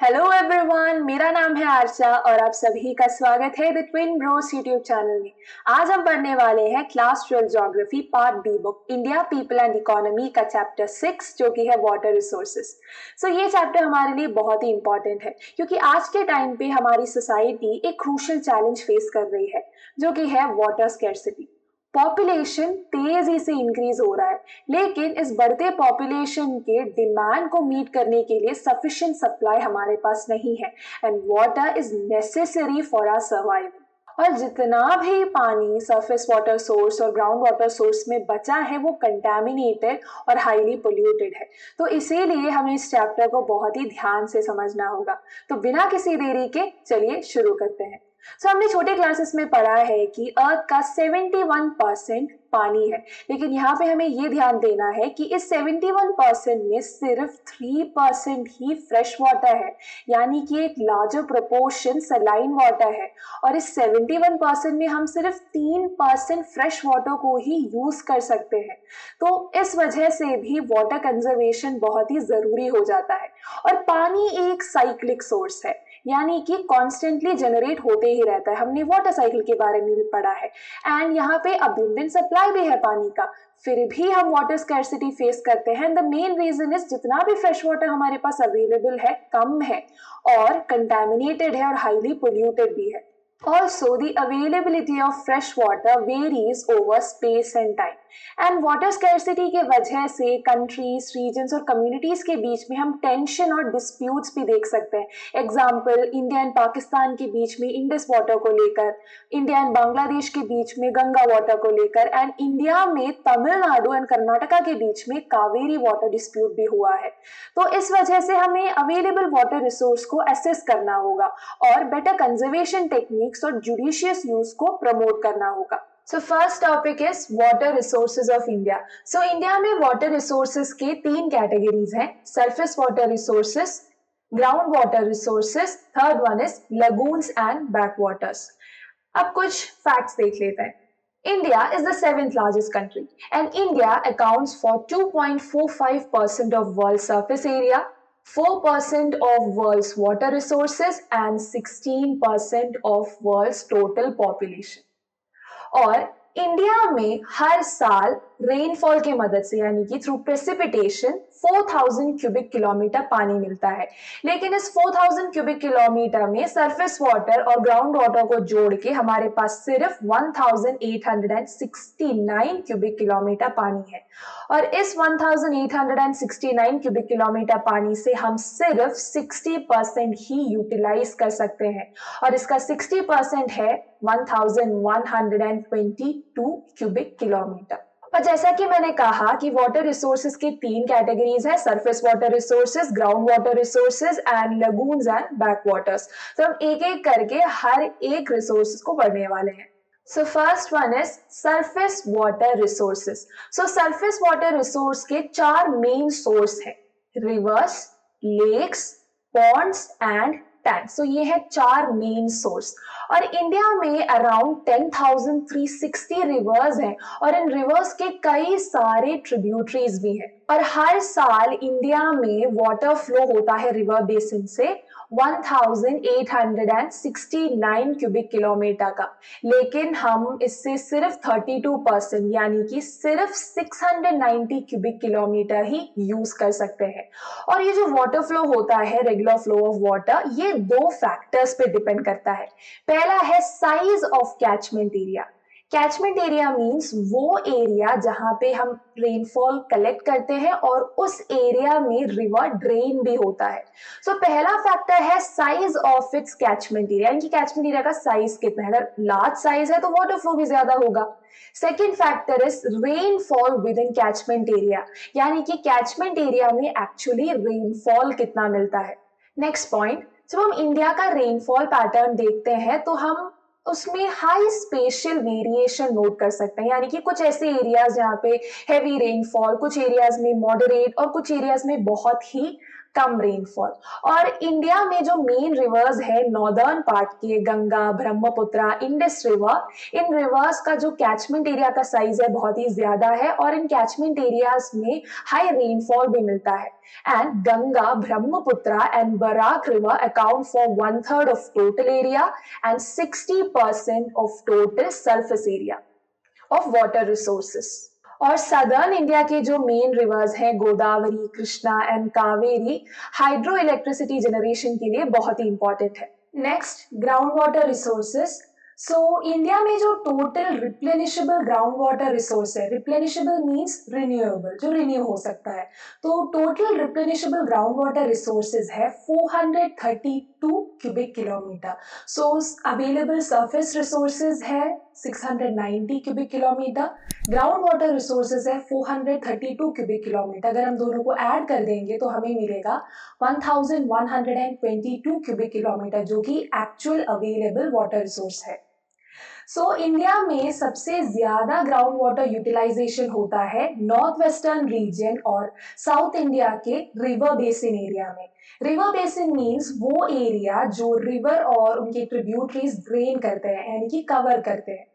Hello everyone, मेरा नाम है आर्चा और आप सभी का स्वागत है the Twin Bros YouTube channel में। आज हम पढ़ने वाले हैं class 12 geography part B book India people and economy का चैप्टर 6 जो कि है वाटर रिसोर्सेज। ये चैप्टर हमारे लिए बहुत ही इंपॉर्टेंट है क्योंकि आज के टाइम पे हमारी सोसाइटी एक क्रूशियल चैलेंज फेस कर रही है जो कि है वाटर स्कैर्सिटी। पॉपुलेशन तेजी से इंक्रीज हो रहा है, लेकिन इस बढ़ते पॉपुलेशन के डिमांड को मीट करने के लिए सफिशिएंट सप्लाई हमारे पास नहीं है and water is necessary for our survival. और जितना भी पानी सरफेस वाटर सोर्स और ग्राउंड वाटर सोर्स में बचा है वो कंटामिनेटेड और हाईली पोल्यूटेड है। तो इसीलिए हमें इस चैप्टर को बहुत ही ध्यान से समझना होगा। तो बिना किसी देरी के चलिए शुरू करते हैं। हमने छोटे क्लासेस में पढ़ा है कि अर्थ का 71% पानी है, लेकिन यहाँ पे हमें ये ध्यान देना है कि इस 71% में सिर्फ 3% ही फ्रेश वाटर है, यानी कि एक लार्जर प्रोपोर्शन सलाइन वाटर है। और इस 71% में हम सिर्फ 3% फ्रेश वाटर को ही यूज कर सकते हैं। तो इस वजह से भी वाटर कंजर्वेशन बहुत ही जरूरी हो जाता है। और पानी एक साइक्लिक सोर्स है, यानी कि कॉन्स्टेंटली जनरेट होते ही रहता है। हमने वाटर साइकिल के बारे में भी पढ़ा है एंड यहाँ पे अबंडेंट सप्लाई भी है पानी का, फिर भी हम वाटर स्कैर्सिटी फेस करते हैं। द मेन रीजन इज जितना भी फ्रेश वाटर हमारे पास अवेलेबल है कम है और कंटामिनेटेड है और हाईली पोल्यूटेड भी है। Also, the availability of fresh water varies over space and time. And water scarcity के वजह से countries, regions और communities के बीच में हम tension और disputes भी देख सकते हैं। Example, इंडिया एंड पाकिस्तान के बीच में इंडस वाटर को लेकर, इंडिया एंड बांग्लादेश के बीच में गंगा वाटर को लेकर एंड इंडिया में तमिलनाडु एंड कर्नाटका के बीच में कावेरी वाटर डिस्प्यूट भी हुआ है। तो इस वजह से हमें अवेलेबल वाटर रिसोर्स को एसेस करना होगा और बेटर कंजर्वेशन टेक्निक्स और जुडिशियस यूज को प्रमोट करना होगा। So first topic is water resources of India. So India में water resources के 3 कैटेगरीज हैं, surface water resources, ground water resources, third one is lagoons and backwaters. अब कुछ facts देख लेते हैं। India is the 7th largest country and India accounts for 2.45% of world's surface area, 4% of world's water resources and 16% of world's total population. और India में हर साल rainfall की मदद से यानी कि थ्रू प्रेसिपिटेशन 4000 क्यूबिक किलोमीटर पानी मिलता है, लेकिन इस 4000 क्यूबिक किलोमीटर में सरफेस वाटर और ग्राउंड वाटर को जोड़ के हमारे पास सिर्फ 1869 क्यूबिक किलोमीटर पानी है। और इस 1869 क्यूबिक किलोमीटर पानी से हम सिर्फ 60% ही यूटिलाइज कर सकते हैं और इसका 60% है 1122 क्यूबिक किलोमीटर। और जैसा कि मैंने कहा कि वाटर रिसोर्सेज की 3 कैटेगरीज है, surface water resources, ground water resources and lagoons and backwaters. तो हम एक एक करके हर एक रिसोर्सेज को पढ़ने वाले हैं। So first one is surface water resources. So surface water resource के 4 main source हैं, rivers, lakes, ponds and tanks. So ये है 4 main source और इंडिया में अराउंड 10,360 रिवर्स हैं और इन रिवर्स के कई सारे ट्रिब्यूटरीज भी हैं। और हर साल इंडिया में वाटर फ्लो होता है रिवर बेसिन से 1869 क्यूबिक किलोमीटर का, लेकिन हम इससे सिर्फ 32% यानी कि सिर्फ 690 क्यूबिक किलोमीटर ही यूज कर सकते हैं। और ये जो वाटर फ्लो होता है, रेगुलर फ्लो ऑफ वाटर, ये 2 फैक्टर्स पे डिपेंड करता है। पहला है size of catchment area. Catchment area means वो एरिया जहां पे हम रेनफॉल कलेक्ट करते हैं और उस एरिया में रिवर ड्रेन भी होता है। पहला फैक्टर है size of its catchment area, यानी कि कैचमेंट एरिया का साइज कितना है। अगर लार्ज साइज है तो वाटर फ्लो भी ज्यादा होगा। Second factor is rainfall with in catchment area, यानी कि कैचमेंट एरिया में एक्चुअली रेनफॉल कितना मिलता है। नेक्स्ट पॉइंट, जब हम इंडिया का रेनफॉल पैटर्न देखते हैं तो हम उसमें हाई स्पेशियल वेरिएशन नोट कर सकते हैं, यानी कि कुछ ऐसे एरियाज जहाँ पे हैवी रेनफॉल, कुछ एरियाज में मॉडरेट और कुछ एरियाज में बहुत ही कम रेनफॉल। और इंडिया में जो मेन रिवर्स है नॉर्दर्न पार्ट के, गंगा, ब्रह्मपुत्र, इंडस रिवर, इन रिवर्स का जो कैचमेंट एरिया का साइज है बहुत ही ज्यादा है और इन कैचमेंट एरियाज में हाई रेनफॉल भी मिलता है। And Ganga, Brahmaputra and Barak river account for 1/3 of total area and 60% of total surface area of water resources। और सदर्न इंडिया के जो मेन रिवर्स हैं Godavari, Krishna and Kaveri hydro electricity generation के लिए बहुत ही इंपॉर्टेंट है। Next, ground water resources. So India में जो टोटल रिप्लेनिशेबल ग्राउंड वाटर रिसोर्स है, रिप्लेनिशेबल मीन्स रिन्यूएबल, जो रिन्यू हो सकता है, तो टोटल रिप्लेनिशेबल ग्राउंड वाटर रिसोर्सेज है 432 क्यूबिक किलोमीटर। सो अवेलेबल सरफेस रिसोर्सेज है 690 cubic kilometre, ground water resources है 432 क्यूबिक किलोमीटर। अगर हम दोनों को ऐड कर देंगे तो हमें मिलेगा 1122 क्यूबिक किलोमीटर, जो कि एक्चुअल अवेलेबल वाटर रिसोर्स है। सो इंडिया में सबसे ज्यादा ग्राउंड वाटर यूटिलाइजेशन होता है नॉर्थ वेस्टर्न रीजन और साउथ इंडिया के रिवर बेसिन एरिया में। रिवर बेसिन मीन्स वो एरिया जो रिवर और उनके ट्रिब्यूटरीज ड्रेन करते हैं, यानी कि कवर करते हैं।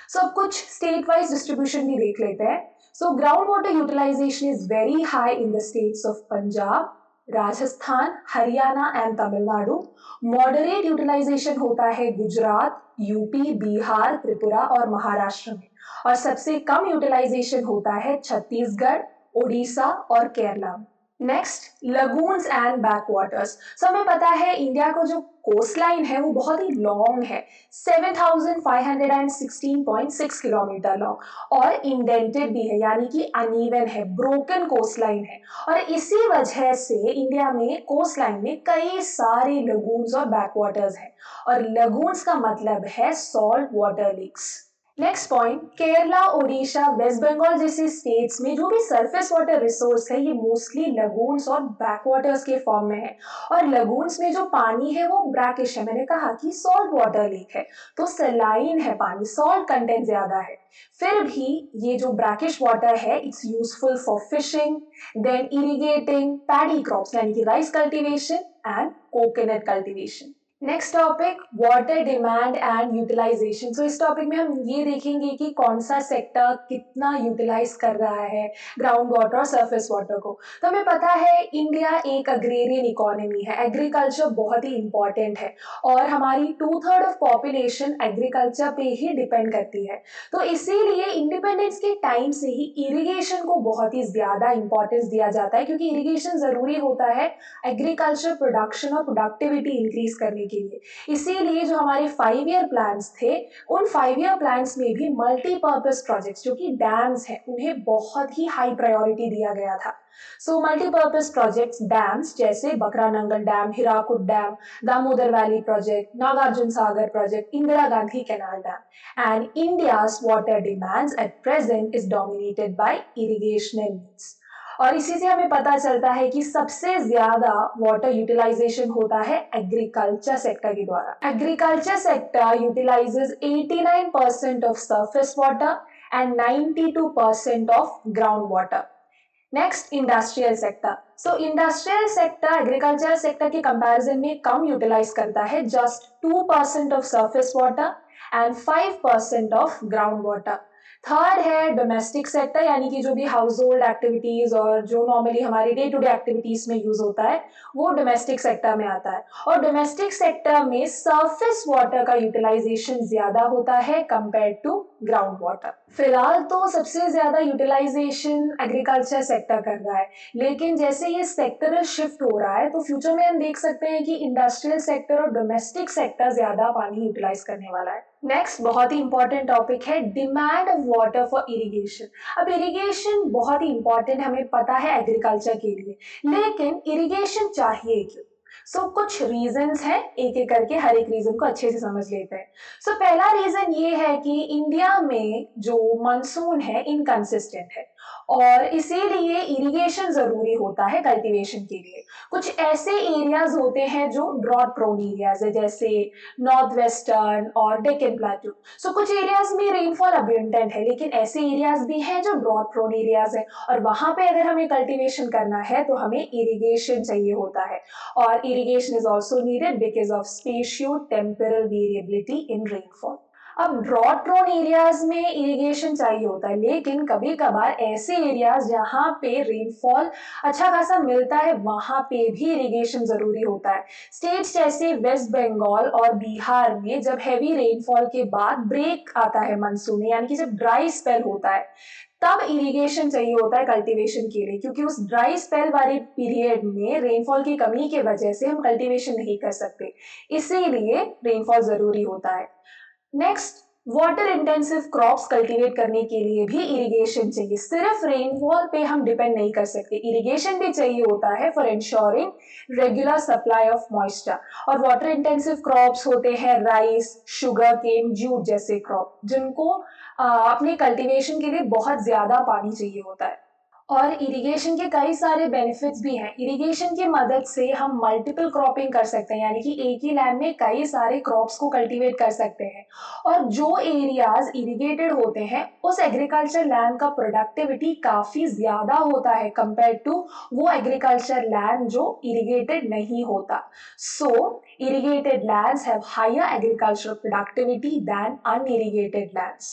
सो अब कुछ स्टेट वाइज डिस्ट्रीब्यूशन भी देख लेते हैं। So ground water utilization is very high in the states of Punjab, Rajasthan, Haryana and Tamil Nadu. Moderate utilization होता है गुजरात, यूपी, बिहार, त्रिपुरा और महाराष्ट्र में। और सबसे कम यूटिलाइजेशन होता है छत्तीसगढ़, ओडिशा और केरला में। Next, lagoons and backwaters. So हमें पता है इंडिया का जो कोस्ट लाइन है वो बहुत ही लॉन्ग है, 7516.6 किलोमीटर लॉन्ग, और इंडेंटेड भी है, यानी कि अनइवन है, ब्रोकन कोस्ट लाइन है। और इसी वजह से इंडिया में कोस्ट लाइन में कई सारे लगून्स और बैकवाटर्स हैं, और लगून्स का मतलब है salt water lakes. Next point, Kerala, Odisha, West Bengal जैसे स्टेट्स में जो भी सरफेस वाटर रिसोर्स है ये मोस्टली लगून्स और बैकवाटर्स के फॉर्म में है। और लगून्स में जो पानी है वो ब्रैकिश है, मैंने कहा कि सॉल्ट वाटर लेक है तो सलाइन है पानी, सॉल्ट कंटेंट ज्यादा है। फिर भी ये जो ब्रैकिश वाटर है it's useful for fishing, then irrigating paddy crops यानी कि rice cultivation and coconut cultivation. Next topic, water demand and utilisation. So इस टॉपिक में हम ये देखेंगे कि कौन सा सेक्टर कितना यूटिलाइज कर रहा है ग्राउंड वाटर और सरफेस वाटर को। तो हमें पता है इंडिया एक अग्रेरियन इकोनॉमी है, एग्रीकल्चर बहुत ही इंपॉर्टेंट है और हमारी 2/3 ऑफ पॉपुलेशन एग्रीकल्चर पे ही डिपेंड करती है। तो इसीलिए इंडिपेंडेंस के टाइम से ही इरिगेशन को बहुत ही ज्यादा इंपॉर्टेंस दिया जाता है, क्योंकि इरिगेशन जरूरी होता है एग्रीकल्चर प्रोडक्शन और प्रोडक्टिविटी इंक्रीज करने के लिए। इसीलिए जो हमारे 5 ईयर प्लान्स थे उन 5 ईयर प्लान्स में भी मल्टीपर्पज प्रोजेक्ट्स जो कि डैम्स हैं उन्हें बहुत ही हाई प्रायोरिटी दिया गया था। सो मल्टीपर्पज प्रोजेक्ट्स डैम्स जैसे बकरानंगल dam, Hirakud dam, Damodar valley project, Nagarjuna Sagar project, Indira Gandhi canal dam. And India's water demands at present is dominated by irrigational needs. और इसी से हमें पता चलता है कि सबसे ज्यादा वाटर यूटिलाइजेशन होता है एग्रीकल्चर सेक्टर के द्वारा। Agriculture sector utilises 89% of surface water and 92% of ground water. Next, industrial sector. So industrial sector agriculture sector के कंपैरिजन में कम यूटिलाइज करता है, just 2% of surface water and 5% of ground water. Third है domestic sector, यानी कि जो भी house hold activities और जो नॉर्मली हमारी डे टू डे एक्टिविटीज में यूज होता है वो डोमेस्टिक सेक्टर में आता है। और डोमेस्टिक सेक्टर में सरफेस वाटर का यूटिलाइजेशन ज्यादा होता है कंपेयर टू ग्राउंड वाटर। फिलहाल तो सबसे ज्यादा यूटिलाइजेशन एग्रीकल्चर सेक्टर कर रहा है, लेकिन जैसे ये सेक्टरल शिफ्ट हो रहा है तो फ्यूचर में हम देख सकते हैं कि इंडस्ट्रियल सेक्टर और डोमेस्टिक सेक्टर ज्यादा पानी यूटिलाइज करने वाला है। नेक्स्ट, बहुत ही इंपॉर्टेंट टॉपिक है demand of water for irrigation. अब इरिगेशन बहुत ही इंपॉर्टेंट हमें पता है एग्रीकल्चर के लिए, लेकिन इरिगेशन चाहिए क्यों? कुछ रीजंस हैं, एक एक करके हर एक रीजन को अच्छे से समझ लेते हैं। पहला रीजन ये है कि इंडिया में जो मानसून है इनकंसिस्टेंट है और इसीलिए इरिगेशन जरूरी होता है कल्टीवेशन के लिए। कुछ ऐसे एरियाज होते हैं जो ड्रॉट प्रोन एरियाज है, जैसे नॉर्थ वेस्टर्न और डेक्कन प्लेटू। कुछ एरियाज में रेनफॉल अबंडेंट है, लेकिन ऐसे एरियाज भी हैं जो ड्रॉट प्रोन एरियाज है और वहां पे अगर हमें कल्टीवेशन करना है तो हमें इरिगेशन चाहिए होता है। और irrigation is also needed because of spatio-temporal variability in rainfall। अब ड्रॉट प्रोन एरियाज में इरिगेशन चाहिए होता है, लेकिन कभी कभार ऐसे एरियाज जहाँ पे रेनफॉल अच्छा खासा मिलता है वहां पे भी इरिगेशन जरूरी होता है। स्टेट्स जैसे वेस्ट बंगाल और बिहार में जब हैवी रेनफॉल के बाद ब्रेक आता है मानसून में, यानी कि जब ड्राई स्पेल होता है, तब इरिगेशन चाहिए होता है कल्टीवेशन के लिए, क्योंकि उस ड्राई स्पेल वाले पीरियड में रेनफॉल की कमी की वजह से हम कल्टीवेशन नहीं कर सकते, इसीलिए रेनफॉल जरूरी होता है। Next, water intensive crops cultivate करने के लिए भी इरिगेशन चाहिए। सिर्फ रेनफॉल पे हम डिपेंड नहीं कर सकते, इरिगेशन भी चाहिए होता है for ensuring regular supply of moisture. और वाटर इंटेंसिव क्रॉप्स होते हैं राइस, शुगर केन, जूट जैसे क्रॉप, जिनको अपने कल्टीवेशन के लिए बहुत ज्यादा पानी चाहिए होता है। और इरिगेशन के कई सारे बेनिफिट्स भी हैं। इरिगेशन की मदद से हम मल्टीपल क्रॉपिंग कर सकते हैं, यानी कि एक ही लैंड में कई सारे क्रॉप्स को कल्टीवेट कर सकते हैं। और जो एरियाज इरिगेटेड होते हैं उस एग्रीकल्चर लैंड का प्रोडक्टिविटी काफी ज्यादा होता है कंपेयर टू वो एग्रीकल्चर लैंड जो इरिगेटेड नहीं होता। Irrigated lands have higher agriculture productivity than unirrigated lands.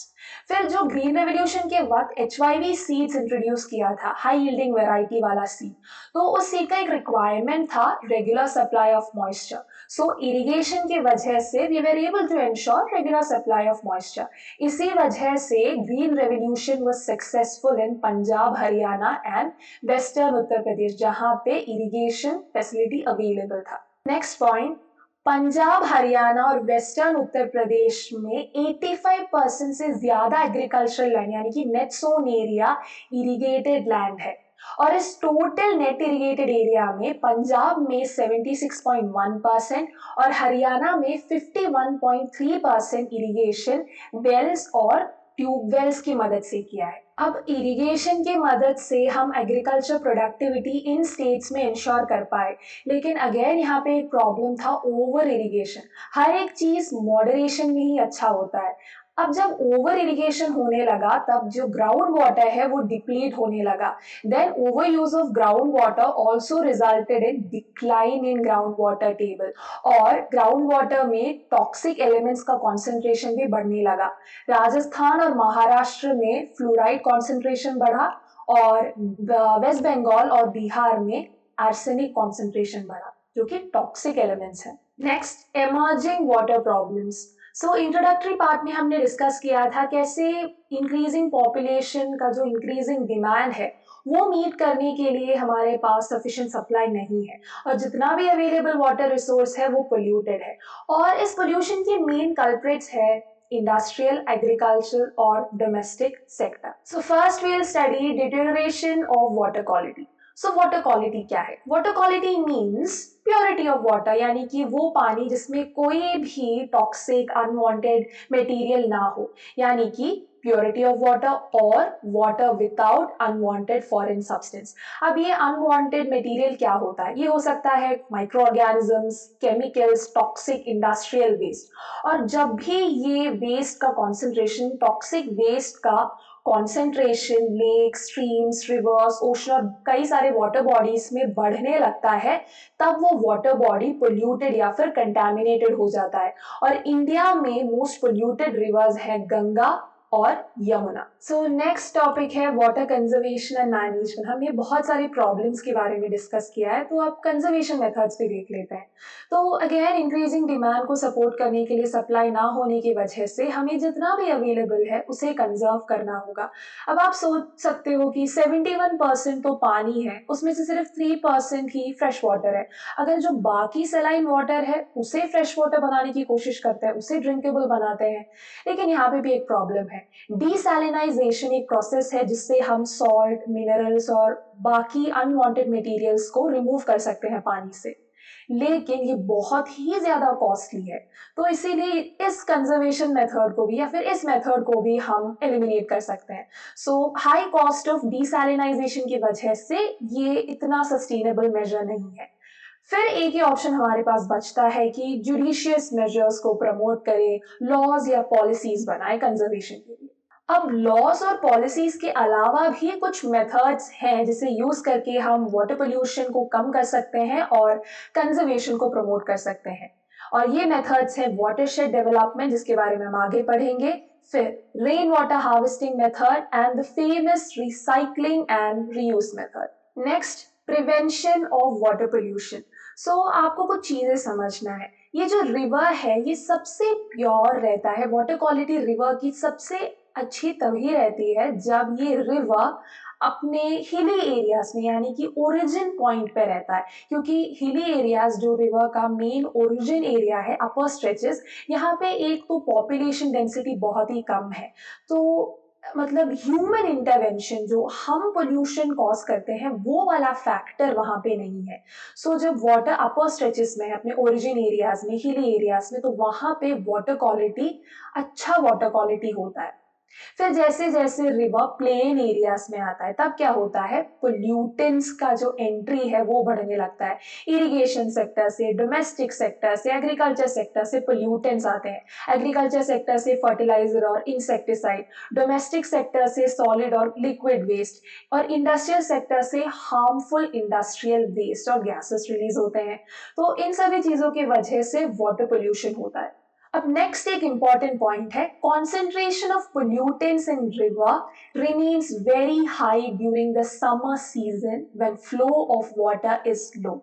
फिर जो ग्रीन रेवोल्यूशन के वक्त HYV सीड्स इंट्रोड्यूस किया था, हाई यील्डिंग वैरायटी वाला सीड, तो उस सीड का एक रिक्वायरमेंट था regular supply of moisture. Irrigation की वजह से we were able to ensure regular supply of moisture. इसी वजह से green revolution was successful in Punjab, Haryana and western Uttar Pradesh, जहां पे इरिगेशन फैसिलिटी अवेलेबल था। नेक्स्ट पॉइंट, पंजाब, हरियाणा और वेस्टर्न उत्तर प्रदेश में 85% से ज्यादा एग्रीकल्चरल लैंड यानी कि net sown area irrigated land है। और इस टोटल नेट इरिगेटेड एरिया में पंजाब में 76.1% और हरियाणा में 51.3% इरिगेशन वेल्स और ट्यूबवेल्स की मदद से किया है। अब इरिगेशन की मदद से हम एग्रीकल्चर प्रोडक्टिविटी इन स्टेट्स में इंश्योर कर पाए, लेकिन अगेन यहाँ पे एक प्रॉब्लम था, ओवर इरिगेशन। हर एक चीज मॉडरेशन में ही अच्छा होता है। अब जब ओवर इरिगेशन होने लगा तब जो ग्राउंड वाटर है वो डिप्लीट होने लगा। Then over use of ground water also resulted in decline in ground water table, और ग्राउंड वाटर में टॉक्सिक एलिमेंट्स का कॉन्सेंट्रेशन भी बढ़ने लगा। राजस्थान और महाराष्ट्र में फ्लोराइड कॉन्सेंट्रेशन बढ़ा और वेस्ट बंगाल और बिहार में आर्सेनिक कॉन्सेंट्रेशन बढ़ा, जो कि टॉक्सिक एलिमेंट्स हैं। Next, emerging water problems. Introductory part में हमने डिस्कस किया था कैसे इंक्रीजिंग पॉपुलेशन का जो इंक्रीजिंग डिमांड है वो मीट करने के लिए हमारे पास सफिशिएंट सप्लाई नहीं है, और जितना भी अवेलेबल वाटर रिसोर्स है वो पोल्यूटेड है। और इस पोल्यूशन के मेन कल्प्रिट्स है इंडस्ट्रियल, एग्रीकल्चर और domestic sector. First we will study deterioration of water quality. Water quality क्या है? Water quality means purity of water, यानी कि वो पानी जिसमें कोई भी टॉक्सिक अनवांटेड मटेरियल ना हो, यानी कि प्योरिटी ऑफ वाटर और water without unwanted foreign substance. अब ये अनवांटेड मटेरियल क्या होता है? ये हो सकता है micro organisms, chemicals, toxic industrial waste. और जब भी ये वेस्ट का कॉन्सेंट्रेशन, टॉक्सिक वेस्ट का concentration lake, streams, rivers, ocean और कई सारे वाटर बॉडीज में बढ़ने लगता है, तब वो वाटर बॉडी पोल्यूटेड या फिर कंटामिनेटेड हो जाता है। और इंडिया में मोस्ट पोल्यूटेड रिवर्स है गंगा और यमुना। नेक्स्ट टॉपिक है वाटर कंजर्वेशन एंड मैनेजमेंट। हमने बहुत सारी प्रॉब्लम्स के बारे में डिस्कस किया है, तो अब कंजर्वेशन मेथड्स पे देख लेते हैं। अगेन इंक्रीजिंग डिमांड को सपोर्ट करने के लिए सप्लाई ना होने की वजह से हमें जितना भी अवेलेबल है उसे कंजर्व करना होगा। अब आप सोच सकते हो कि 71% तो पानी है, उसमें से सिर्फ 3% ही फ्रेश वाटर है। अगर जो बाकी सलाइन वाटर है उसे फ्रेश वाटर बनाने की कोशिश करते हैं, उसे ड्रिंकेबल बनाते हैं, लेकिन यहाँ पे भी एक प्रॉब्लम है। डीसैलिनाइजेशन एक प्रोसेस है जिससे हम सॉल्ट, मिनरल्स और बाकी अनवांटेड मटेरियल्स को रिमूव कर सकते हैं पानी से। लेकिन ये बहुत ही ज़्यादा कॉस्टली है। तो इसीलिए इस कंज़र्वेशन मेथड को भी या फिर इस मेथड को भी हम एलिमिनेट कर सकते हैं। सो हाई कॉस्ट ऑफ डीसैलिनाइज़ेशन की वजह से ये इतना सस्टेनेबल मेजर नहीं है। फिर एक ही ऑप्शन हमारे पास बचता है कि जुडिशियस मेजर्स को प्रमोट करें, लॉज या पॉलिसीज बनाए कंजर्वेशन के लिए। अब लॉज और पॉलिसीज के अलावा भी कुछ मेथड्स हैं जिसे यूज करके हम वाटर पोल्यूशन को कम कर सकते हैं और कंजर्वेशन को प्रमोट कर सकते हैं। और ये मेथड्स हैं वाटरशेड डेवलपमेंट, जिसके बारे में हम आगे पढ़ेंगे, फिर rain water harvesting method and the famous recycling and reuse method. Next, prevention of water pollution. So आपको कुछ चीजें समझना है। ये जो रिवर है ये सबसे प्योर रहता है, वाटर क्वालिटी रिवर की सबसे अच्छी तभी रहती है जब ये रिवर अपने हिली एरियाज में यानी कि ओरिजिन पॉइंट पे रहता है, क्योंकि हिली एरियाज जो रिवर का मेन ओरिजिन एरिया है, अपर स्ट्रेचेस, यहाँ पे एक तो पॉपुलेशन डेंसिटी बहुत ही कम है। तो मतलब ह्यूमन इंटरवेंशन जो हम पोल्यूशन कॉज करते हैं वो वाला फैक्टर वहां पे नहीं है। सो जब वाटर अपर स्ट्रेचेस में अपने ओरिजिन एरियाज में, हिली एरियाज में, तो वहां पे वाटर क्वालिटी, अच्छा वाटर क्वालिटी होता है। फिर जैसे जैसे रिवर प्लेन एरियाज में आता है तब क्या होता है, पोल्यूटेंट्स का जो एंट्री है वो बढ़ने लगता है। इरिगेशन सेक्टर से, डोमेस्टिक सेक्टर से, एग्रीकल्चर सेक्टर से पोल्यूटेंट्स आते हैं। एग्रीकल्चर सेक्टर से फर्टिलाइजर और इंसेक्टिसाइड, डोमेस्टिक सेक्टर से सॉलिड और लिक्विड वेस्ट, और इंडस्ट्रियल सेक्टर से हार्मफुल इंडस्ट्रियल वेस्ट और गैसेस रिलीज होते हैं। तो इन सभी चीजों की वजह से वाटर पोल्यूशन होता है। अब नेक्स्ट एक इंपॉर्टेंट पॉइंट है, concentration of pollutants in river remains very high during the summer season when flow of water is low.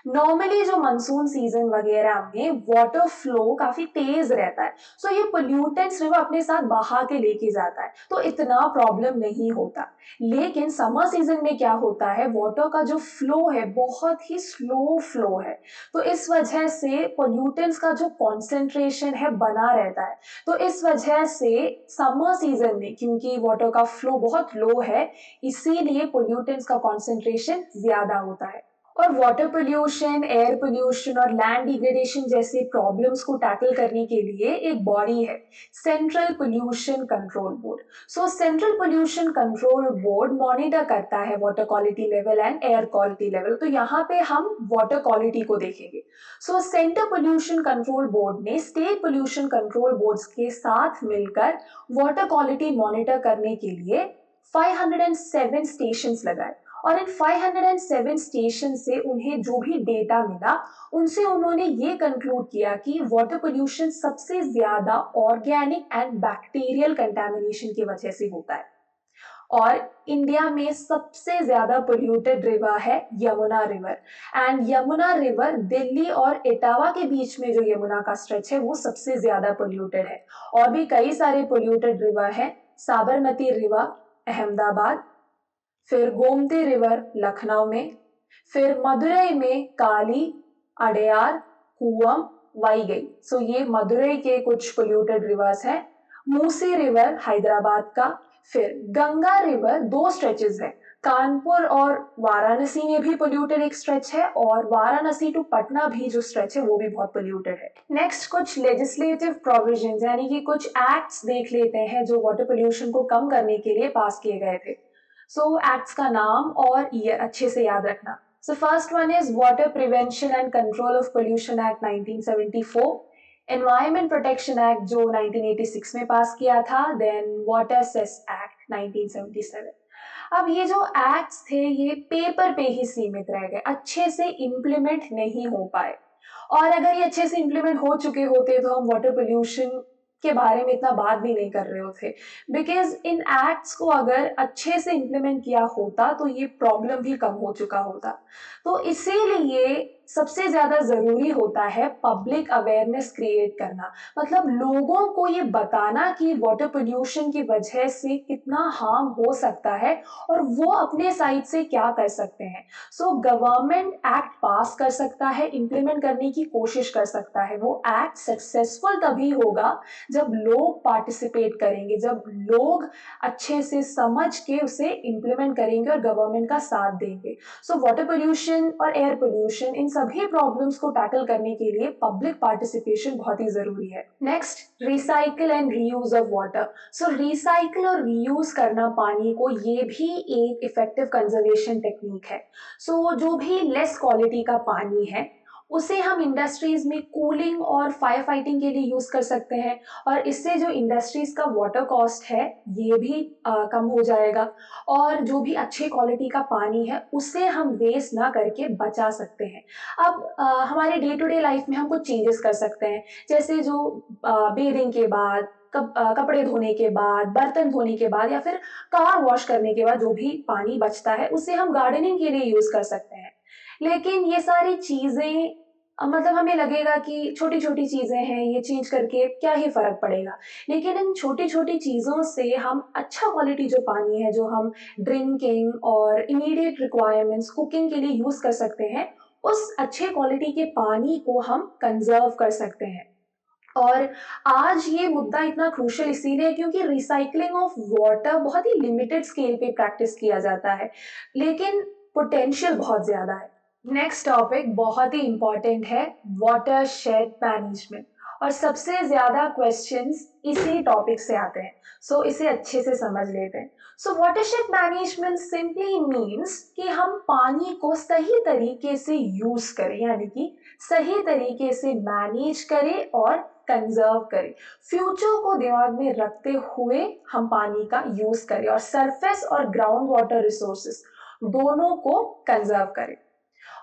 Normally जो मानसून सीजन वगैरह में वाटर फ्लो काफी तेज रहता है, सो ये पोल्यूटेंट्स रिवर अपने साथ बहा के लेके जाता है, तो इतना प्रॉब्लम नहीं होता। लेकिन समर सीजन में क्या होता है, वाटर का जो फ्लो है बहुत ही स्लो फ्लो है, तो इस वजह से पोल्यूटेंट्स का जो कॉन्सेंट्रेशन है बना रहता है। तो इस वजह से समर सीजन में क्योंकि वाटर का फ्लो बहुत लो है, इसीलिए पोल्यूटेंट्स का कॉन्सेंट्रेशन ज्यादा होता है। और वाटर पोल्यूशन, एयर पोल्यूशन और लैंड डिग्रेडेशन जैसे प्रॉब्लम्स को टैकल करने के लिए एक बॉडी है, सेंट्रल पोल्यूशन कंट्रोल बोर्ड। सो central pollution control board monitor करता है water quality level and air quality level. तो यहाँ पे हम वाटर क्वालिटी को देखेंगे। सो सेंट्रल पोल्यूशन कंट्रोल बोर्ड ने स्टेट पोल्यूशन कंट्रोल बोर्ड्स के साथ मिलकर वाटर क्वालिटी मॉनिटर करने के लिए 507 स्टेशंस लगाए, और इन 507 स्टेशन से उन्हें जो भी डेटा मिला उनसे उन्होंने ये कंक्लूड किया कि वाटर पोल्यूशन सबसे ज्यादा ऑर्गेनिक एंड बैक्टीरियल कंटामिनेशन की वजह से होता है। और इंडिया में सबसे ज्यादा पोल्यूटेड रिवर है Yamuna river, and Yamuna river Delhi और इटावा के बीच में जो यमुना का स्ट्रेच है वो सबसे ज्यादा पोल्यूटेड है। और भी कई सारे पोल्यूटेड रिवर है, साबरमती रिवर अहमदाबाद, फिर गोमती रिवर लखनऊ में, फिर मदुरई में काली, अडेयार, कुवम, वाईगई। सो ये मदुरई के कुछ पोल्यूटेड रिवर्स हैं। मूसी रिवर हैदराबाद का, फिर गंगा रिवर दो स्ट्रेचेस है, कानपुर और वाराणसी में भी पोल्यूटेड एक स्ट्रेच है, और वाराणसी टू पटना भी जो स्ट्रेच है वो भी बहुत पोल्यूटेड है। नेक्स्ट कुछ लेजिस्लेटिव प्रोविजंस यानी कि कुछ एक्ट्स देख लेते हैं जो वाटर पोल्यूशन को कम करने के लिए पास किए गए थे। सो एक्ट्स का नाम और ईयर अच्छे से याद रखना। So first one is water prevention and control of pollution act 1974, environment protection act जो 1986 में पास किया था, देन वाटर सेस एक्ट 1977। अब ये जो एक्ट्स थे ये पेपर पे ही सीमित रह गए, अच्छे से इम्प्लीमेंट नहीं हो पाए। और अगर ये अच्छे से इम्प्लीमेंट हो चुके होते तो हम वाटर पोल्यूशन के बारे में इतना बात भी नहीं कर रहे होते, बिकॉज इन एक्ट्स को अगर अच्छे से इम्प्लीमेंट किया होता तो ये प्रॉब्लम भी कम हो चुका होता। तो इसीलिए सबसे ज्यादा जरूरी होता है पब्लिक अवेयरनेस क्रिएट करना, मतलब लोगों को ये बताना कि वाटर पोल्यूशन की वजह से कितना हार्म हो सकता है और वो अपने साइड से क्या कर सकते हैं। सो गवर्नमेंट एक्ट पास कर सकता है, इम्प्लीमेंट करने की कोशिश कर सकता है। वो एक्ट सक्सेसफुल तभी होगा जब लोग पार्टिसिपेट करेंगे, जब लोग अच्छे से समझ के उसे इम्प्लीमेंट करेंगे और गवर्नमेंट का साथ देंगे। सो वाटर पोल्यूशन और एयर पोल्यूशन इन सभी प्रॉब्लम्स को टैकल करने के लिए पब्लिक पार्टिसिपेशन बहुत ही जरूरी है। Next, recycle and reuse of water. So recycle और रीयूज करना पानी को, ये भी एक इफेक्टिव कंजर्वेशन टेक्निक है। सो जो भी लेस क्वालिटी का पानी है उसे हम इंडस्ट्रीज में कूलिंग और फायर फाइटिंग के लिए यूज कर सकते हैं, और इससे जो इंडस्ट्रीज का वाटर कॉस्ट है ये भी कम हो जाएगा, और जो भी अच्छे क्वालिटी का पानी है उसे हम वेस्ट ना करके बचा सकते हैं। अब हमारे डे टू डे लाइफ में हम कुछ चेंजेस कर सकते हैं, जैसे जो बेदिंग के बाद, कपड़े धोने के बाद, बर्तन धोने के बाद, या फिर कार वॉश करने के बाद जो भी पानी बचता है उसे हम गार्डनिंग के लिए यूज कर सकते हैं। लेकिन ये सारी चीजें मतलब हमें लगेगा कि छोटी छोटी चीजें हैं, ये चेंज करके क्या ही फर्क पड़ेगा, लेकिन इन छोटी छोटी चीजों से हम अच्छा क्वालिटी जो पानी है, जो हम ड्रिंकिंग और इमीडिएट रिक्वायरमेंट्स कुकिंग के लिए यूज कर सकते हैं, उस अच्छे क्वालिटी के पानी को हम कंजर्व कर सकते हैं। और आज ये मुद्दा इतना क्रूशियल इसीलिए है क्योंकि रिसाइकलिंग ऑफ वाटर बहुत ही लिमिटेड स्केल पे प्रैक्टिस किया जाता है, लेकिन पोटेंशियल बहुत ज्यादा है। नेक्स्ट टॉपिक बहुत ही इंपॉर्टेंट है, वाटर शेड मैनेजमेंट, और सबसे ज्यादा क्वेश्चंस इसी टॉपिक से आते हैं। सो इसे अच्छे से समझ लेते हैं। सो वाटरशेड मैनेजमेंट सिंपली मीन्स कि हम पानी को सही तरीके से यूज करें, यानी कि सही तरीके से मैनेज करें और कंजर्व करें। फ्यूचर को दिमाग में रखते हुए हम पानी का यूज करें, और सरफेस और ग्राउंड वाटर रिसोर्सेस दोनों को कंजर्व करें।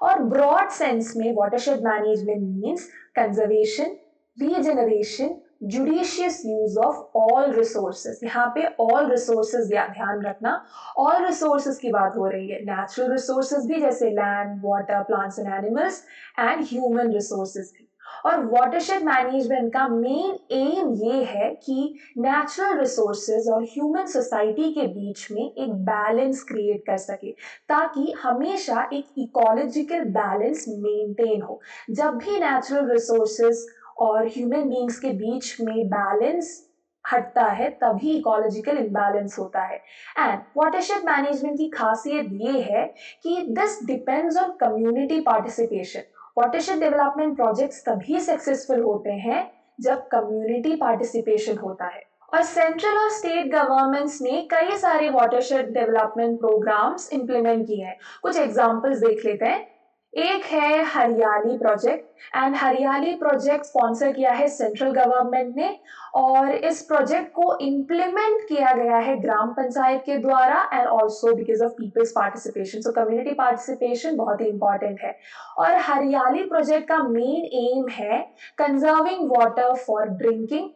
और ब्रॉड सेंस में watershed management means conservation, regeneration, judicious use of all resources. यहाँ पे ऑल रिसोर्सेज ध्यान रखना, ऑल रिसोर्सेज की बात हो रही है, नेचुरल रिसोर्सेज भी जैसे land, water, plants and animals, and human resources भी। और वाटरशेड मैनेजमेंट का मेन एम ये है कि नेचुरल रिसोर्सेज और ह्यूमन सोसाइटी के बीच में एक बैलेंस क्रिएट कर सके, ताकि हमेशा एक इकोलॉजिकल बैलेंस मेंटेन हो। जब भी नेचुरल रिसोर्सेज और ह्यूमन बींग्स के बीच में बैलेंस हटता है तभी इकोलॉजिकल इम्बैलेंस होता है। एंड वाटरशेड मैनेजमेंट की खासियत ये है कि this depends on community participation. Watershed development projects तभी सक्सेसफुल होते हैं जब कम्युनिटी पार्टिसिपेशन होता है। और सेंट्रल और स्टेट गवर्नमेंट्स ने कई सारे वाटरशेड डेवलपमेंट प्रोग्राम्स इंप्लीमेंट किए हैं। कुछ एग्जांपल्स देख लेते हैं। एक है हरियाली प्रोजेक्ट, एंड हरियाली प्रोजेक्ट स्पॉन्सर किया है सेंट्रल गवर्नमेंट ने, और इस प्रोजेक्ट को इम्प्लीमेंट किया गया है ग्राम पंचायत के द्वारा, and also because of people's participation. So community participation बहुत ही इंपॉर्टेंट है। और हरियाली प्रोजेक्ट का मेन एम है conserving water for drinking,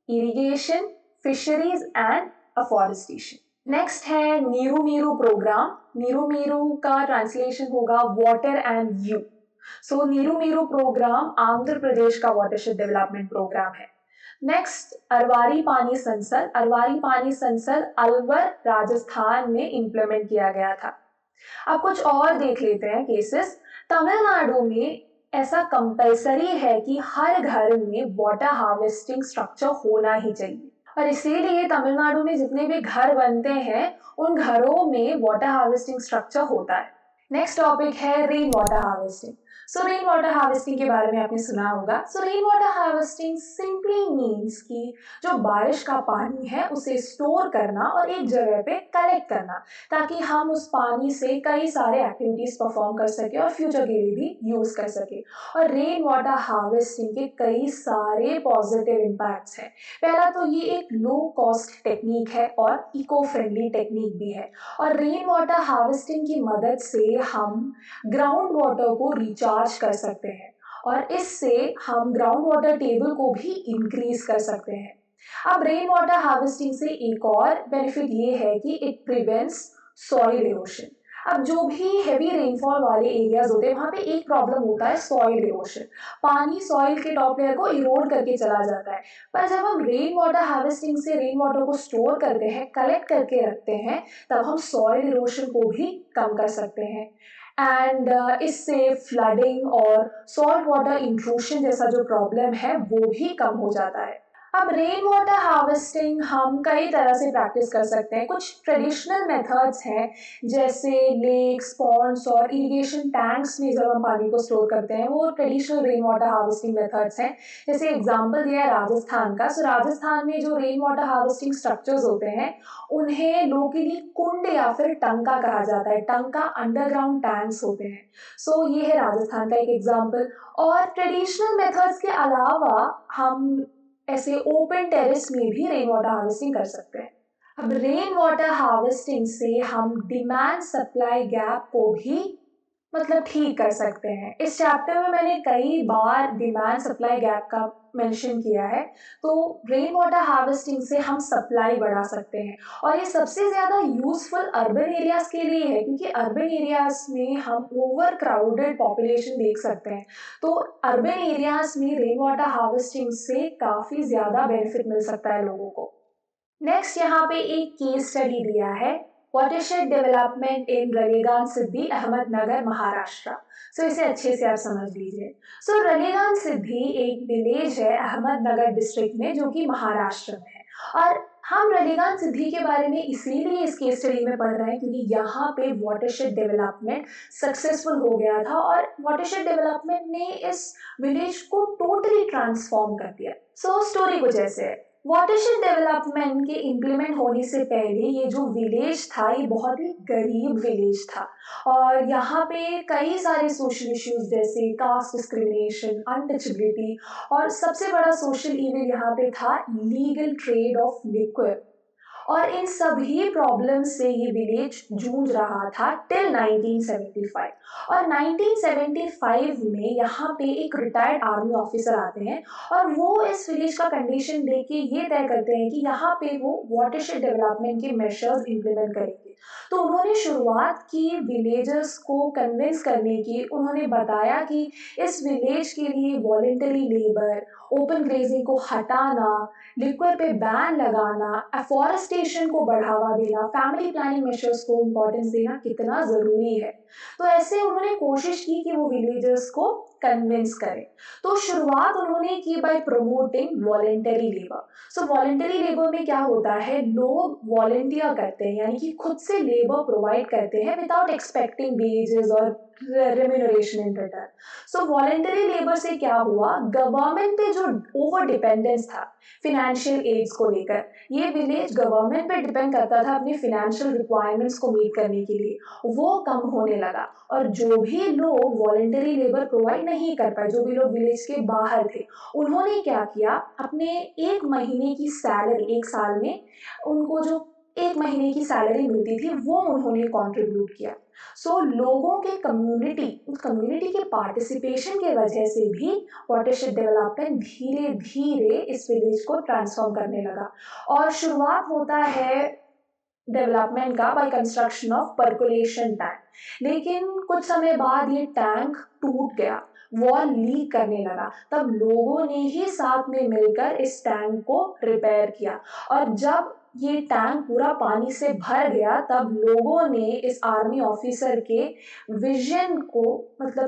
irrigation, fisheries and afforestation. Next है नीरू मीरू प्रोग्राम। नीरू मीरू का ट्रांसलेशन होगा water and you. So Neeru Meeru programme Andhra Pradesh का वाटरशेड डेवलपमेंट प्रोग्राम है। नेक्स्ट, अरवारी पानी संसद। अरवारी पानी संसद अलवर राजस्थान में इंप्लीमेंट किया गया था। अब कुछ और देख लेते हैं केसेस। तमिलनाडु में ऐसा कंपलसरी है कि हर घर में वाटर हार्वेस्टिंग स्ट्रक्चर होना ही चाहिए, और इसीलिए तमिलनाडु में जितने भी घर बनते हैं उन घरों में वाटर हार्वेस्टिंग स्ट्रक्चर होता है। नेक्स्ट टॉपिक है रेन वाटर हार्वेस्टिंग। सो रेन वाटर हार्वेस्टिंग के बारे में आपने सुना होगा। सो rain water harvesting simply means कि जो बारिश का पानी है उसे स्टोर करना और एक जगह पे कलेक्ट करना, ताकि हम उस पानी से कई सारे एक्टिविटीज परफॉर्म कर सके और फ्यूचर के लिए भी यूज कर सके। और रेन वाटर हार्वेस्टिंग के कई सारे पॉजिटिव इम्पैक्ट्स हैं। पहला तो ये एक लो कॉस्ट टेक्निक है और इको फ्रेंडली टेक्निक भी है, और रेन वाटर हार्वेस्टिंग की मदद से हम ग्राउंड वाटर को रिचार्ज कर सकते हैं, और इससे हम ग्राउंड वाटर टेबल को भी इंक्रीज कर सकते हैं। अब रेन वाटर हार्वेस्टिंग से एक और बेनिफिट ये है कि इट प्रिवेंट्स सॉइल इरोशन। अब जो भी हैवी रेनफॉल वाले एरियाज होते हैं वहां पे एक प्रॉब्लम होता है, सॉइल इरोशन। पानी सॉइल के टॉप लेयर को इरोड करके चला जाता है, पर जब हम रेन वाटर हार्वेस्टिंग से रेन वाटर को स्टोर करते हैं, कलेक्ट करके रखते हैं, तब हम सॉइल इरोशन को भी कम कर सकते हैं। एंड इससे फ्लडिंग और सॉल्ट वाटर इंट्रूशन जैसा जो प्रॉब्लम है वो भी कम हो जाता है। अब रेन वाटर हार्वेस्टिंग हम कई तरह से प्रैक्टिस कर सकते हैं। कुछ ट्रेडिशनल मेथड्स हैं जैसे लेक्स, पॉन्ड्स और इरिगेशन टैंक्स में जब हम पानी को स्टोर करते हैं, वो traditional rain water harvesting methods हैं। जैसे एग्जांपल दिया है राजस्थान का, सो राजस्थान में जो रेन वाटर हार्वेस्टिंग स्ट्रक्चर्स होते हैं उन्हें लोकली कुंड या फिर टंका कहा जाता है। टंका अंडरग्राउंड टैंक्स होते हैं। सो ये है राजस्थान का एक एग्जाम्पल। और ट्रेडिशनल मेथड्स के अलावा हम ऐसे ओपन टेरेस में भी रेन वाटर हार्वेस्टिंग कर सकते हैं। अब रेन वाटर हार्वेस्टिंग से हम डिमांड सप्लाई गैप को भी ठीक कर सकते हैं। इस चैप्टर में मैंने कई बार डिमांड सप्लाई गैप का मेंशन किया है। तो रेन वाटर हार्वेस्टिंग से हम सप्लाई बढ़ा सकते हैं और ये सबसे ज़्यादा यूजफुल अर्बन एरियाज के लिए है, क्योंकि अर्बन एरियाज में हम ओवर क्राउडेड पॉपुलेशन देख सकते हैं। तो अर्बन एरियाज में रेन वाटर हार्वेस्टिंग से काफ़ी ज़्यादा बेनिफिट मिल सकता है लोगों को। नेक्स्ट यहाँ पे एक केस स्टडी दिया है, वाटरशेड डेवलपमेंट इन रलेगान सिद्धि, अहमदनगर, महाराष्ट्र। सो इसे अच्छे से आप समझ लीजिए। सो रलेगान सिद्धि एक विलेज है अहमदनगर डिस्ट्रिक्ट में, जो कि महाराष्ट्र में है। और हम रलेगान सिद्धि के बारे में इसीलिए इस केस स्टडी में पढ़ रहे हैं क्योंकि यहाँ पे वाटरशेड डेवलपमेंट सक्सेसफुल हो गया था और वाटरशेड डेवलपमेंट ने इस विलेज को टोटली ट्रांसफॉर्म कर दिया। सो स्टोरी कुछ ऐसे है। वाटरशेड डेवलपमेंट के इम्प्लीमेंट होने से पहले ये जो विलेज था ये बहुत ही गरीब विलेज था और यहाँ पे कई सारे सोशल इश्यूज जैसे कास्ट डिस्क्रिमिनेशन, अनटचेबिलिटी और सबसे बड़ा सोशल इविल यहाँ पे था लीगल ट्रेड ऑफ लिक्विड। और इन सभी प्रॉब्लम से ये विलेज जूझ रहा था टिल 1975। और 1975 में यहाँ पे एक रिटायर्ड आर्मी ऑफिसर आते हैं और वो इस विलेज का कंडीशन देख के ये तय करते हैं कि यहाँ पे वो वाटरशेड डेवलपमेंट के मेजर्स इम्प्लीमेंट करेंगे। तो उन्होंने शुरुआत की विलेजर्स को कन्विंस करने की। उन्होंने बताया कि इस विलेज के लिए वॉलेंटरी लेबर, ओपन ग्रेजिंग को हटाना, लिक्विड पे बैन लगाना, एफॉरेस्टेशन को बढ़ावा देना, फैमिली प्लानिंग मेजर्स को इम्पोर्टेंस देना कितना ज़रूरी है। तो ऐसे उन्होंने कोशिश की कि वो विलेजर्स को कन्विंस करें। तो शुरुआत उन्होंने की बाय प्रमोटिंग वॉलेंटरी लेबर। सो वॉलेंटरी लेबर में क्या होता है, लोग वॉलेंटियर करते हैं, यानी कि खुद से लेबर प्रोवाइड करते हैं विदाउट एक्सपेक्टिंग वेजेस और remuneration in return. So voluntary labour से क्या हुआ, गवर्नमेंट पे जो ओवर डिपेंडेंस था फिनेंशियल एड्स को लेकर, ये विलेज गवर्नमेंट पे डिपेंड करता था अपनी फिनेंशियल रिक्वायरमेंट्स को मीट करने के लिए, वो कम होने लगा। और जो भी लोग वॉलेंटरी लेबर प्रोवाइड नहीं कर पाए, जो भी लोग विलेज के बाहर थे, उन्होंने क्या किया, अपने 1 महीने की सैलरी, एक साल में उनको जो 1 महीने की सैलरी मिलती थी वो उन्होंने कंट्रीब्यूट किया। सो लोगों के कम्युनिटी, उस कम्युनिटी के पार्टिसिपेशन के वजह से भी वाटरशेड डेवलपमेंट धीरे धीरे इस विलेज को ट्रांसफॉर्म करने लगा। और शुरुआत होता है डेवलपमेंट का by construction of percolation tank. लेकिन कुछ समय बाद ये टैंक टूट गया, वॉल लीक करने लगा। तब लोगों ने ही साथ में मिलकर इस टैंक को रिपेयर किया और जब ये टैंक पूरा पानी से भर गया तब लोगों ने इस आर्मी ऑफिसर के विजन को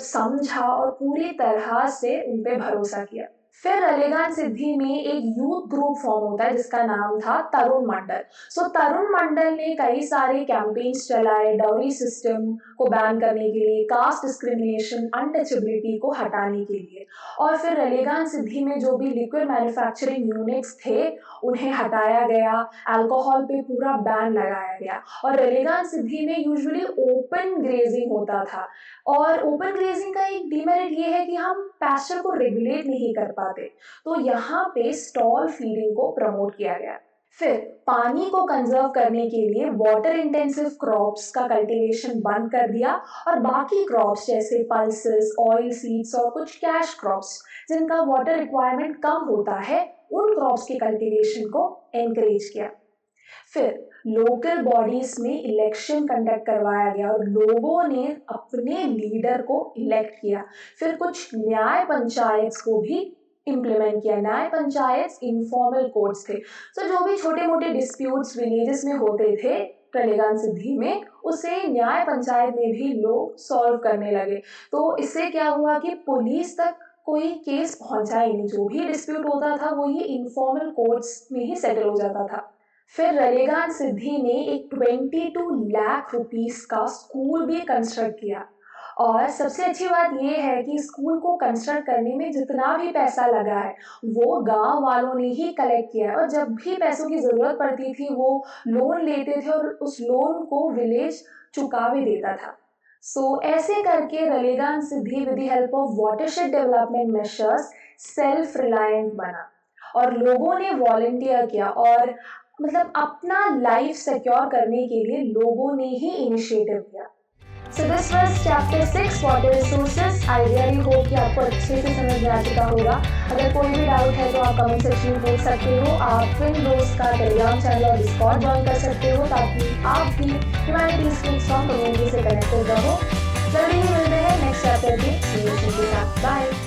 समझा और पूरी तरह से उन पे भरोसा किया। फिर रलेगान सिद्धि में एक यूथ ग्रुप फॉर्म होता है जिसका नाम था तरुण मंडल। सो तरुण मंडल ने कई सारे कैंपेन्स चलाए डाउरी सिस्टम को बैन करने के लिए, कास्ट डिस्क्रिमिनेशन, अनटचेबिलिटी को हटाने के लिए। और फिर रलेगान सिद्धि में जो भी लिक्विड मैन्युफैक्चरिंग यूनिट्स थे उन्हें हटाया गया, अल्कोहल पे पूरा बैन लगाया गया। और रलेगान सिद्धि में यूजुअली ओपन ग्रेजिंग होता था और ओपन ग्रेजिंग का एक डिमेरिट ये है कि हम पैस्चर को रेगुलेट नहीं कर पाते, तो यहाँ पे स्टॉल फीडिंग को प्रमोट किया गया। फिर पानी को कंजर्व करने के लिए वाटर इंटेंसिव क्रॉप्स का कल्टीवेशन बंद कर दिया और बाकी क्रॉप्स जैसे पल्सेस, ऑयल सीड्स और कुछ कैश क्रॉप्स जिनका वाटर रिक्वायरमेंट कम होता है, उन क्रॉप्स के कल्टीवेशन को एनकरेज किया। फिर लोकल बॉडीज में इलेक्शन कंडक्ट करवाया गया और लोगों ने अपने लीडर को इलेक्ट किया। फिर कुछ न्याय पंचायत को भी इम्प्लीमेंट किया। न्याय पंचायत इनफॉर्मल कोर्ट्स थे, तो जो भी छोटे मोटे डिस्प्यूट्स विलेजेस में होते थे रलेगान सिद्धि में, उसे न्याय पंचायत में भी लोग सॉल्व करने लगे। तो इससे क्या हुआ कि पुलिस तक कोई केस पहुंचा ही नहीं। जो भी डिस्प्यूट होता था वो ये इनफॉर्मल कोर्ट्स में ही सेटल हो जाता था। फिर रलेगान सिद्धि ने एक 22 लाख रुपीस का स्कूल भी कंस्ट्रक्ट किया। और सबसे अच्छी बात यह है कि स्कूल को कंस्ट्रक्ट करने में जितना भी पैसा लगा है वो गांव वालों ने ही कलेक्ट किया है। और जब भी पैसों की जरूरत पड़ती थी वो लोन लेते थे और उस लोन को विलेज चुका भी देता था। ऐसे करके Ralegan Siddhi with the help of watershed development measures self reliant बना और लोगों ने वॉलंटियर किया और अपना लाइफ सिक्योर करने के लिए लोगों ने ही इनिशिएटिव किया। So this was chapter 6 water resources. I really hope कि आपको अच्छे से समझ में आ चुका होगा। अगर कोई भी डाउट है तो आप कमेंट सेक्शन में पूछ सकते हो। आप ट्विन ब्रोस का टेलीग्राम चैनल और डिस्कॉर्ड ज्वाइन कर सकते हो ताकि आप भी ह्यूमैनिटीज की स्ट्रॉन्ग कम्युनिटी से कनेक्टेड रहो। जल्दी ही मिलते हैं नेक्स्ट चैप्टर के सॉल्यूशन के साथ। बाय।